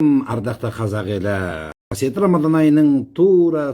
Ардақты қазақ елі, қасиетті Рамадан айының тура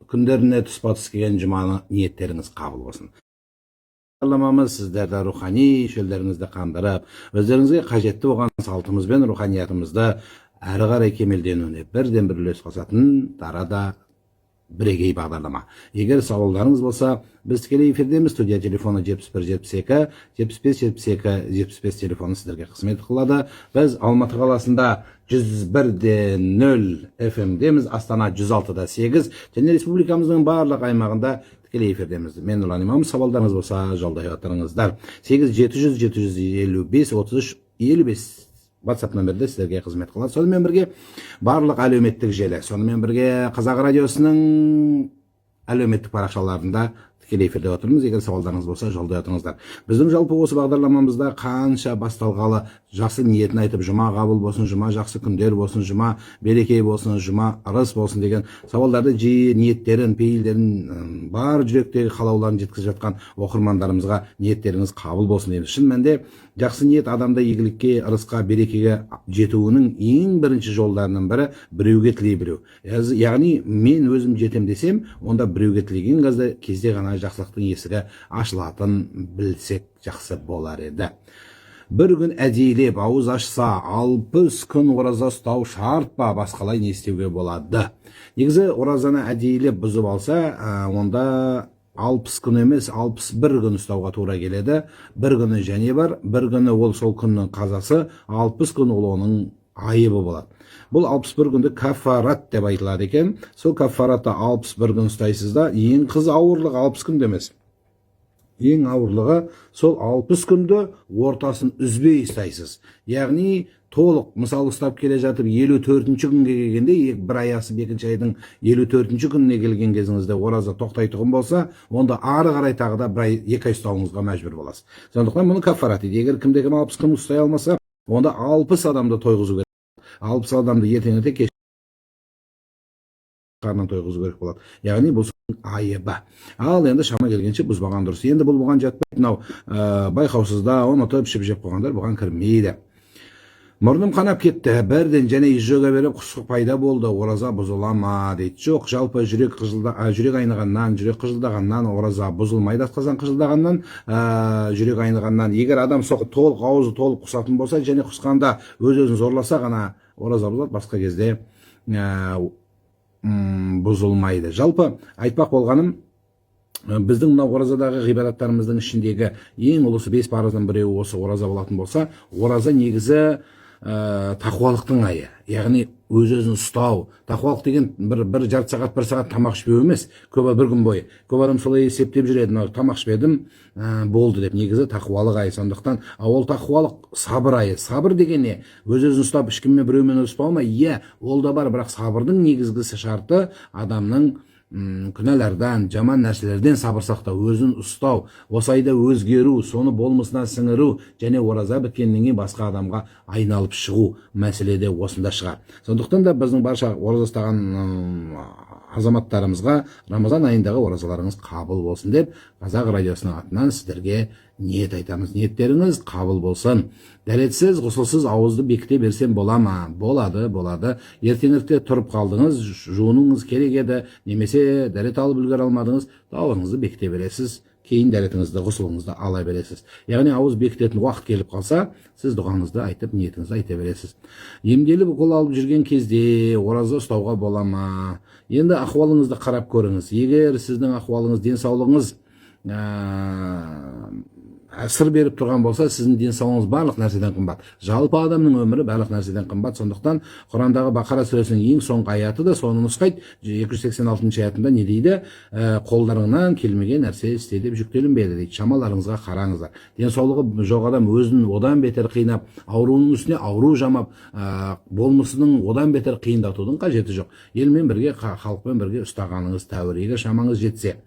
күндеріне тұспа-тұс келген жұманы ниеттеріңіз қабыл болсын. Бағдарламамыз сіздерді рухани шөлдеріңізді қандырып, өздеріңізге қажетті болған салтымыз бен руханиятымызды әрі қарай кемелденуіне бірден бір үлес қосатын дарада бірегей бағдарлама. Егер сауалдарыңыз болса, біз тікелей эфирдеміз. Студия телефоны 7172 75 75 телефоны сіздерге қызмет қылады. Біз Алматы қаласында 101.0 FM-деміз, Астана 106.8 және республикамыздың барлық аймағында тікелей эфирдеміз. Мен Нұрлан Имамов, сауалдарыңыз болса, жолдай отырыңыздар. 8700 755 33 55 WhatsApp нөмірде сіздерге қызмет қылады. Сонымен бірге барлық әлеуметтік желі, сонымен бірге Қазақ радиосының әлеуметтік парақшаларында тікелей эфирде отырмыз. Егер сауалдарыңыз болса, жолдай отырыңыздар. Біздің жалпы осы бағдарламамызда қанша басталғалы жақсы ниетін айтып, жұма қабыл болсын, жұма жақсы күндер болсын, жұма береке болсын, жұма ырыс болсын деген сауалдарды жиі ниеттерін, пейілдерін, бар жүректегі қалауларын жеткізіп жатқан оқырмандарымызға ниеттеріңіз қабыл болсын дейміз. Шын мәнінде жақсы ниет адамды игілікке, ырысқа, берекеге жетуінің ең бірінші жолдарының бірі біреуге тілей білу. Яғни мен өзім жетем десем, онда біреуге тілеген кезде ғана жақсылықтың есігі ашылатын білсек жақсы болар еді. Бір күн әдейілеп ауыз ашса, 60 күн ораза ұстау шарт па, басқалай не істеуге болады? Негізі оразаны әдейілеп бұзып алса, онда 60 күн емес, 61 күн ұстауға тура келеді. Bir күні және бар, бір күні ол сол күннің қазасы, 60 күн ол оның айыбы болады. Бұл 61 күнді кафарат деп айтылады екен. Сол кафаратта 61 күн ұстайсыз да, ең қыз ауырлығы 60 күн демес. Ең ауырлығы сол 60 күнді ортасын үзбей ұстайсыз. Яғни толық, мысалы ұстап келе жатып 54-ші күнге келгенде, бір ай асып екінші айдың 54-ші күніне келген кезіңізде ораза тоқтайтұғын болса, онда ары қарай тағы да бір ай, 2 ай ұстауыңызға мәжбүр боласыз. Сондықтан мұны кафарат дейді. Егер кімде-кім 60 күн ұстай алмаса, онда 60 адамды тойғызу керек. 60 адамды ертеңінде кеш қарнын тойғызу керек болады. Яғни бұл айыбы. Ал енді шама келгенше бұзбаған дұрыс. Енді бұл бұған жатпайды. Мынау байқаусызда ұмытып ішіп-жеп қойғандар бұған кірмейді. Мұрным қанап кетті, бірден және изжога беріп құсқы пайда болды, ораза бұзыла ма дейді. Жоқ, жалпы жүрек айнығаннан, жүрек қыжылдағаннан ораза бұзылмайды. Асқазан қыжылдағаннан, жүрек айнығаннан, егер адам соқы толық аузы толық құсатын болса, және құсқанда өз-өзін зорласа ғана ораза бұзылады, басқа кезде бұзылмайды. Жалпы айтпақ болғаным, біздің мына оразадағы ғибадаттарымыздың ішіндегі ең ұлысы 5 парыздың біреуі осы ораза болатын болса, ораза негізі тақуалықтың айы. Яғни өз-өзін ұстау. Тақуалық деген бір жарты сағат, 1 сағат тамақ ішпеу емес, көбі бір күн бойы. Көп адам солай есептеп жүреді, тамақ ішпедім, болды деп. Негізі тақуалық айы. Сондықтан ол тақуалық сабыр айы. Сабыр деген не? Өз-өзін ұстап, ешкіммен біреумен ұрыспау ма? Иә, ол да бар, бірақ сабырдың негізгісі шарты адамның күнәлардан, жаман нәрселерден сабыр сақтау, өзін ұстау, осы айда өзгеру, соны болмысына сіңіру, және ораза біткеннен кейін басқа адамға айналып шығу мәселеде осында шығар. Сондықтан да біздің барша ораза ұстаған азаматтарымызға Рамазан айындағы оразаларыңыз қабыл болсын деп, Қазақ радиосының атынан сіздерге ниет айтамыз. Ниеттеріңіз қабыл болсын. Дәретсіз, ғұсылсыз ауызды бекіте берсем бола ма? Болады. Ертеңірте тұрып қалдыңыз, жуынуыңыз керек еді, немесе дәрет алып үлгере алмадыңыз, ауызыңызды бекіте бересіз, кейін дәретіңізді, ғұсылыңызды ала бересіз. Яғни ауыз бекітетін уақыт келіп қалса, сіз дұғаңызды айтып, ниетіңізді айта бересіз. Емделіп укол алып жүрген кезде ораза ұстауға бола ма? Енді ахуалыңызды қарап көріңіз. Егер сіздің ахуалыңыз, денсаулығыңыз сыр беріп тұрған болса, сіздің денсаулығыңыз барлық нәрседен қымбат. Жалпы адамның өмірі барлық нәрседен қымбат. Сондықтан Құрандағы Бақара сүресінің ең соңғы аяты да соны нұсқайды. 286 аятында не дейді? Қолдарыңнан келмеген нәрсе істе деп жүктелінбеді дейді. Шамаларыңызға қараңыздар. Денсаулығы жоқ адам өзін одан бетер қинап, ауруының үстіне ауру жамап, болмысының одан бетер қиындатудың қажеті жоқ. Елмен бірге, халықпен бірге ұстағаныңыз тәуір. Егер шамаңыз жетсе,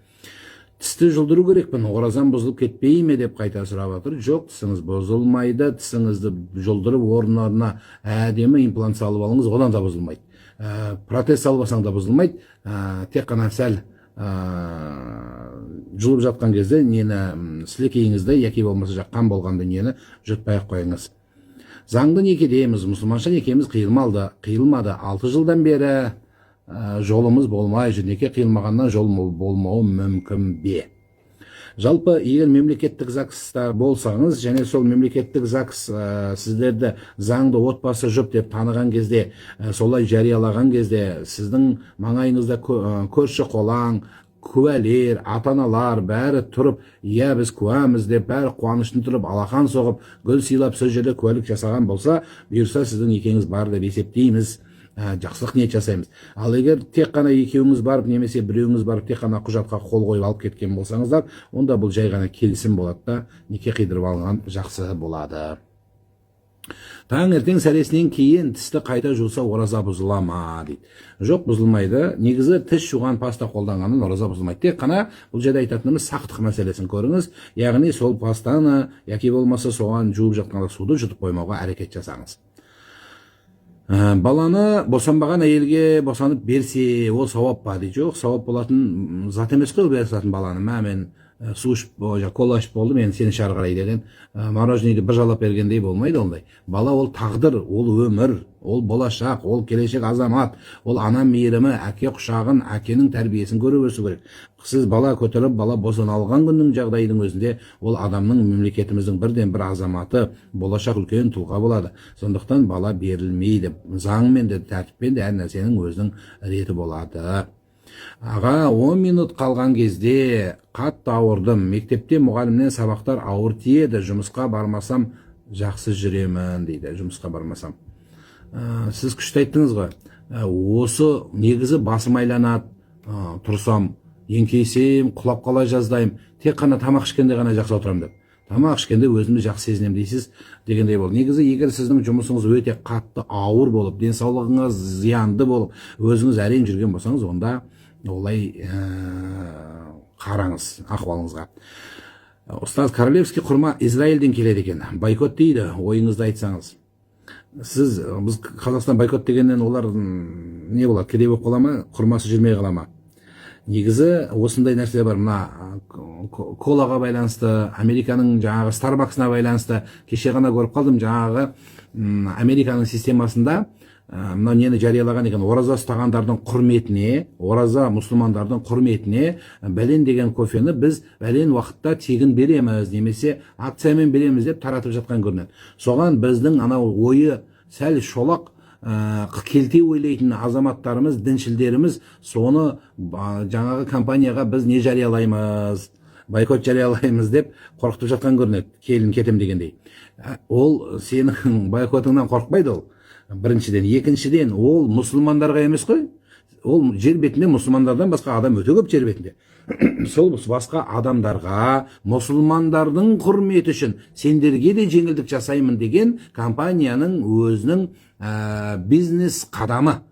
тісті жұлдыру керекпін, оразан бұзылып кетпей ме деп қайта сұрап отыр. Жоқ, тісіңіз бұзылмайды. Тісіңізді жұлдырып орнына әдемі имплант салып алыңыз, одан да бұзылмайды. Протез салып алсаң да бұзылмайды. Тек қана сәл жұлып жатқан кезде нені сілекейіңізді, яки болмаса жаққан болған дүниені жұтпай ақ қойыңыз. Заңды некедеміз, мұсылманша некеміз қиылмады. 6 жылдан бері жолымыз болмай жүр. Неке қиылмағаннан жол болмауы мүмкін бе? Жалпы, егер мемлекеттік ЗАГСта болсаңыз, және сол мемлекеттік ЗАГС сіздерді заңды отбасы жұп деп таныған кезде, солай жариялаған кезде, сіздің маңайыңызда көрші қолаң, куәлер, ата-аналар бәрі тұрып, иә біз куәміз деп, бәрі қуаныштың тұрып, алақан соғып, гүл сыйлап, сол жерде куәлік жасаған болса, бұйырса сіздің некеңіз бар деп есептейміз, жақсылық ниет жасаймыз. Ал егер тек қана екеуіңіз барып, немесе біреуіңіз барып, тек қана құжатқа қол қойып алып кеткен болсаңыздар, онда бұл жай ғана келісім болады да, неке қидырып алған жақсы болады. Таңертең сәресінен кейін тісті қайта жуса ораза бұзыла ма дейді. Жоқ, бұзылмайды. Негізі тіс жуған паста қолданғаннан ораза бұзылмайды. Тек қана бұл жерде айтатынымыз сақтық мәселесін көріңіз. Яғни сол пастаны, яки болмаса соған жуып жатқанда суды жұтып қоймауға әрекет жасаңыз. Баланы босанбаған әйелге босанып берсе, ол сауап па дейді. Жоқ, сауап болатын зат емес қой берсатын баланы. Мен су ішіп, кола ішіп болды, мен сені шары қарай деген мороженейді бір жалап бергендей болмайды ондай. Бала ол тағдыр, ол өмір, ол болашақ, ол келешек азамат, ол ана мейірімі, әке құшағын, әкенің тәрбиесін көріп өсу керек. Сіз бала көтеріп, бала босана алған күннің жағдайдың өзінде ол адамның, мемлекетіміздің бірден бір азаматы, болашақ үлкен тұлға болады. Сондықтан бала берілмейді. Заңмен де, тәртіппен де әр нәрсенің өзінің реті болады. Аға, 10 минут қалған кезде қатты ауырдым. Мектепте мұғалімнен сабақтар ауыр тиеді. Жұмысқа бармасам жақсы жүремін дейді. Жұмысқа бармасам. Сіз күшті айттыңыз ғой. Осы негізі басым айланады, тұрсам, еңкейсем, құлап қала жаздайым. Тек қана тамақ ішкенде ғана жақсы отырам деп. Тамақ ішкенде өзімді жақсы сезінем дейсіз дегендей болды. Негізі, егер сіздің жұмысыңыз өте қатты ауыр болып, денсаулығыңыз зиянды болып, өзіңіз әрең жүрген болсаңыз, онда олай қараңыз ахуалыңызға. Ұстаз, королевский құрма Израильден келеді екен. Бойкот дейді, ойыңызды айтсаңыз. Біз Қазақстан бойкот дегеннен олар не болады, кедей болып қала ма, құрмасы жүрмей қала ма? Негізі осындай нәрсе бар. Мына колаға байланысты, Американың жаңағы Starbucks'на байланысты, кеше ғана көріп қалдым, жаңағы Американың системасында мына нені жариялаған екен, ораза ұстағандардың құрметіне, ораза мұсылмандардың құрметіне бәлен деген кофені біз бәлен уақытта тегін береміз, немесе акциямен береміз деп таратып жатқан көрінеді. Соған біздің анау ойы сәл шолақ келте ойлайтын азаматтарымыз, діншілдеріміз соны жаңағы компанияға біз не жариялаймыз, бойкот жариялаймыз деп қорқытып жатқан көрінеді, келін кетем дегендей. Ол сенің бойкотыңнан қорқпайды ол. Біріншіден, екіншіден, ол мұсылмандарға емес қой. Ол жер бетінде мұсылмандардан басқа адам өте көп жер бетінде. Сол басқа адамдарға, мұсылмандардың құрметі үшін сендерге де жеңілдік жасаймын деген компанияның өзінің бизнес қадамы.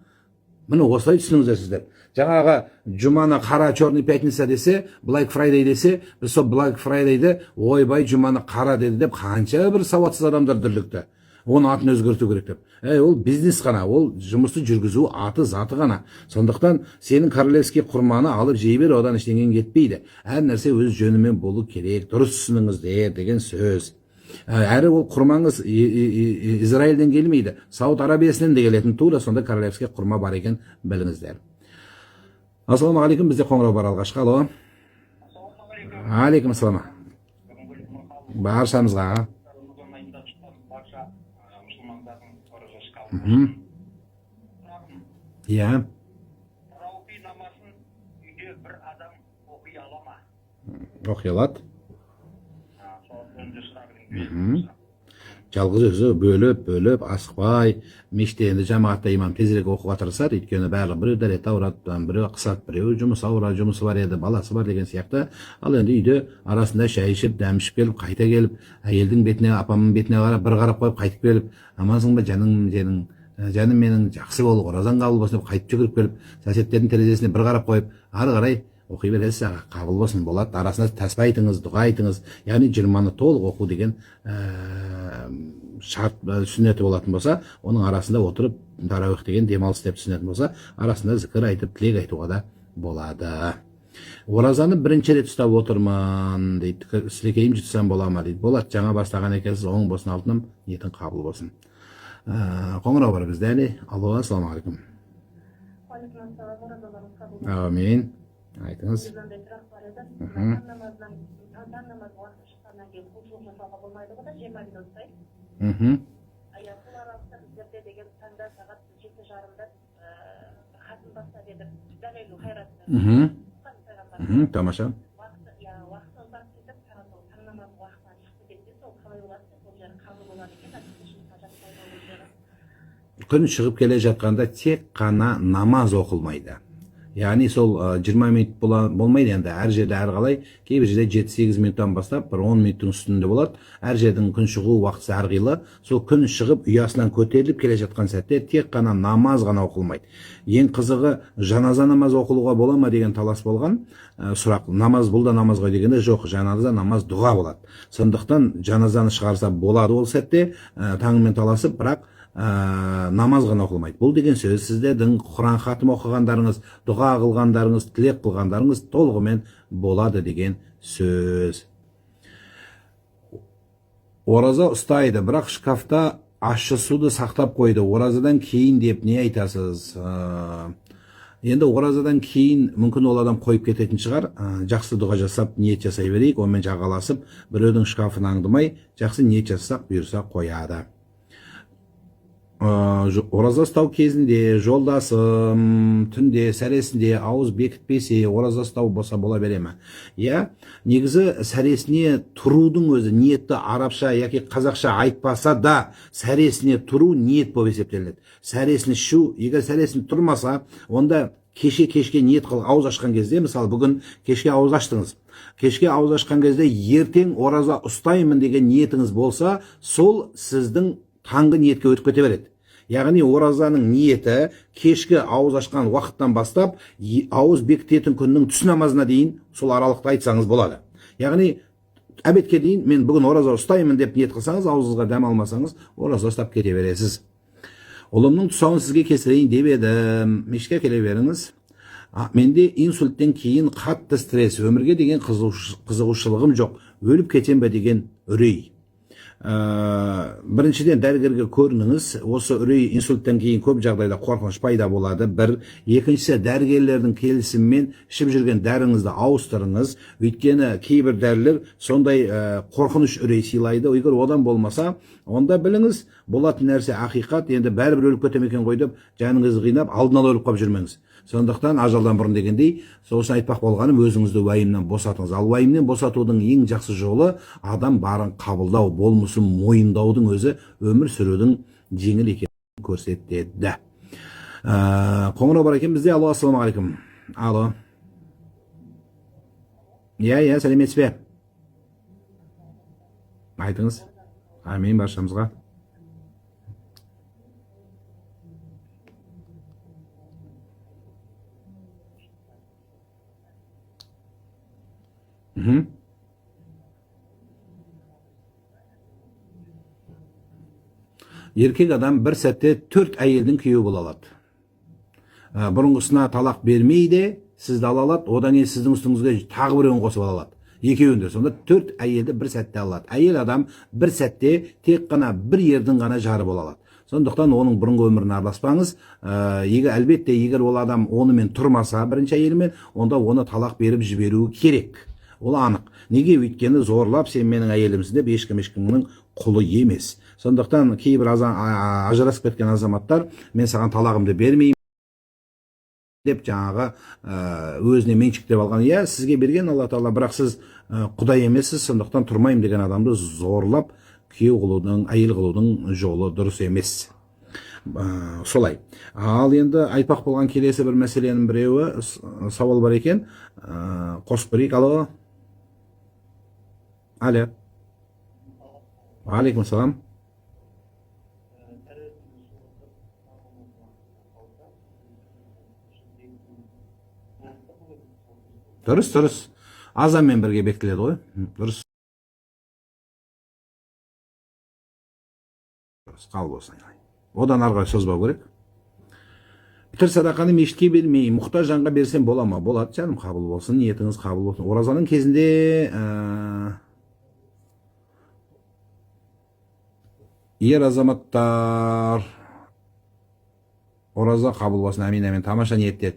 Міне осылай түсініңіздер сіздер. Жаңағы жұманы қара черный пятница десе, Black Friday десе, біз сол Black Friday'ді ойбай жұманы қара деді деп қанша бір сауатсыз адамдар дүрлікті. Оны атын өзгерту керек деп. Ол бизнес қана, ол жұмысты жүргізу аты заты ғана. Сондықтан сенің королевский құрманы алып жей бер, одан ештеңен кетпейді. Әр нәрсе өз жөнімен болу керек, дұрыс түсініңіздер деген сөз. Әрі ол құрмаңыз Израильден келмейді, Сауд Арабиясынан да келетін, тура сонда королевский құрма бар екен, біліңіздер. Ассаламу алейкум, бізде қоңырау бар алғашқы. Алло. Алейкум ассалам. Баршамызға. Иә. Тарауи намазын үйде бір адам оқи ала ма? Оқи алады. Сол жөнінде сұрағым. Жалғыз өзі бөліп, асықпай, мешітте енді жамағатта имам тезірек оқуға тырысады, өйткені барлығы біреу дәрет ауырады, біреу қысады, біреу жұмысы бар еді, баласы бар деген сияқты. Ал енді үйде арасында шай ішіп, дәм ішіп келіп, қайта келіп, әйелдің бетіне, апамның бетіне қарап, бір қарап қойып қайтып келіп, амансың ба жаным менің жақсы бол, оразаң қабыл болсын деп қайтып жүгіріп келіп, соседтердің терезесіне бір қарап қойып, ары қарай оқи бересіз, қабыл болсын болады. Арасында тәсбih айтыңыз, дұға айтыңыз. Яғни 20-ны толық оқу деген шарт сүннеті болатын болса, оның арасында отырып тарауих деген демалыс деп сүннеті болса, арасында зікір айтып, тілек айтуға да болады. Оразаны бірінші рет ұстап отырмын дейді. Сілекейім жұтсам бола ма дейді. Болады, жаңа бастаған екенсіз, оң болсын алтыным, ниетің қабыл болсын. Қоңырау бар бізде әлі. Алло, ассалаумағалейкум. Амин. Айтыңыз. Тамаша. Күн шығып келе жатқанда тек қана намаз оқылмайды. Яғни сол 20 минут болмайды енді, әр жерде әрқалай, кейбір жерде 7-8 минуттан бастап бір 10 минуттың үстінде болады. Әр жердің күн шығу уақыты әрқилы. Сол күн шығып ұясынан көтеріліп келе жатқан сәтте тек қана намаз ғана оқылмайды. Ең қызығы, жаназа намаз оқылуға бола ма деген талас болған сұрақ. Намаз бұл да намаз ғой дегенде жоқ, жаназа намаз дұға болады. Сондықтан жаназаны шығарса болады ол сәтте, таңмен таласып, бірақ намаз ғана оқылмайды. Бұл деген сөз, сіздердің Құран хатым оқығандарыңыз, дұға қылғандарыңыз, тілек қылғандарыңыз толығымен болады деген сөз. Ораза ұстайды, бірақ шкафта ащы суды сақтап қойды. Оразадан кейін деп не айтасыз? Енді оразадан кейін мүмкін ол адам қойып кететін шығар. Жақсы дұға жасап, ниет жасай берейік, онымен жағаласып, біреудің шкафын аңдымай, жақсы ниет жасақ, бұйырса қояды. Ораза ұстау кезінде жолдасым түнде сәресінде ауыз бекітпесе, ораза ұстау болса бола бере ме? Негізі сәресіне тұрудың өзі ниетті арабша яки қазақша айтпаса да, сәресіне тұру ниет болып есептеледі. Сәресіне ішу, егер сәресіне тұрмаса, онда кешке ниет қыл, ауыз ашқан кезде, мысалы бүгін кешке ауыз аштыңыз. Кешке ауыз ашқан кезде ертең ораза ұстаймын деген ниетіңіз болса, сол сіздің таңғы ниетке өтіп кете береді. Яғни оразаның ниеті кешкі ауыз ашқан уақыттан бастап, ауыз бекітетін күннің түс намазына дейін сол аралықта айтсаңыз болады. Яғни әбетке дейін мен бүгін ораза ұстаймын деп ниет қылсаңыз, аузыңызға дәм алмасаңыз, ораза ұстап кете бересіз. Ұлымның тұсауын сізге кестірейін деп едім. Мешітке келе беріңіз. Менде инсульттен кейін қатты стресс, өмірге деген қызығушылығым жоқ. Өліп кетем бе деген үрей. Біріншіден дәрігерге көрініңіз. Осы үрей инсульттен кейін көп жағдайда қорқыныш пайда болады. Бір. Екіншісі, дәрігерлердің келісімімен ішіп жүрген дәріңізді ауыстырыңыз. Өйткені кейбір дәрілер сондай қорқыныш үрей сыйлайды. Егер одан болмаса, онда біліңіз, болатын нәрсе ақиқат. Енді бәрібір өліп кетем екен ғой деп жаныңызды қинап, алдын ала өліп қалып жүрмеңіз. Сондықтан ажалдан бұрын дегендей, сосын айтпақ болғаным, өзіңізді уайымнан босатыңыз. Ал уайымнан босатудың ең жақсы жолы адам барын қабылдау, болмысын мойындаудың өзі өмір сүрудің жеңіл екенін көрсетеді. Қоңырау бар екен бізде. Алло, ассалаумағалейкум. Алло. Сәлеметсіз бе? Айтыңыз. Амин баршамызға. Еркек адам бір сәтте 4 әйелдің күйеуі бола алады. Бұрынғысына талақ бермейді, сізді ала алады, одан кейін сіздің үстіңізге тағы біреуін қосып ала алады. Екеуінде, сонда 4 әйелді бір сәтте алады. Әйел адам бір сәтте тек қана бір ердің ғана жары бола алады. Сондықтан оның бұрынғы өмірін араласпаңыз. Әлбетте, егер ол адам онымен тұрмаса, бірінші әйелімен, онда оны талақ беріп жіберуі керек. Ол анық. Неге? Өйткені зорлап сен менің әйелімсің деп ешкімнің құлы емес. Сондықтан кейбір ажырасып кеткен азаматтар, мен саған талағымды бермеймін деп жаңағы өзіне меншіктеп алған. Сізге берген Алла Тағала, бірақ сіз құдай емессіз, сондықтан тұрмайым деген адамды зорлап күйеу қылудың, әйел қылудың жолы дұрыс емес. Солай. Ал енді айтпақ болған келесі бір мәселенің біреуі сауал бар екен. Қосып берейік. Алло. Алло. Алейкум салам. Дұрыс. Азанмен бірге бекітіледі ғой. Дұрыс. Қабыл болсын. Одан арғы созбау керек. Fitr sadaqаны мешітке бермей, мұқтаж жанға берсем бола ма? Болады, жаным, қабыл болсын, ниетіңіз қабыл болсын. Оразаның кезінде ер азаматтар, ораза қабыл болсын, әмин, әмин, тамаша ниеттер.